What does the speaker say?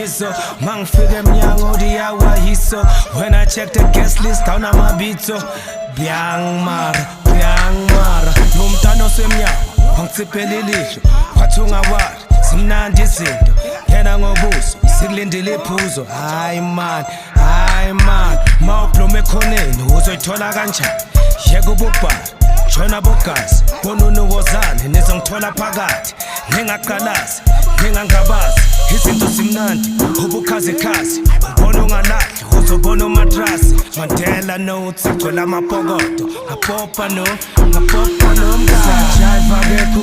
Mangaliso Mangfike mnyango diyawahiso When I check the guest list awunamabitso Byangmara Nomntana osemnyango wangitsipela ilihlo wathi ungawari zimnandi izinto yena ngobuso sikulindile iphuzo hayi man mawubloma ekhoneni uzoyithola kanjani yeka ububhara jona bogazi bonunuwozane nizongithola phakathi ngingaqalazi ngingangabazi izinto zimnandi ubukhazikhazi ubona ungalahli uzobona umatrasi Mandela notes agcwele amapokoto ngapopa nomkhathi jive akekho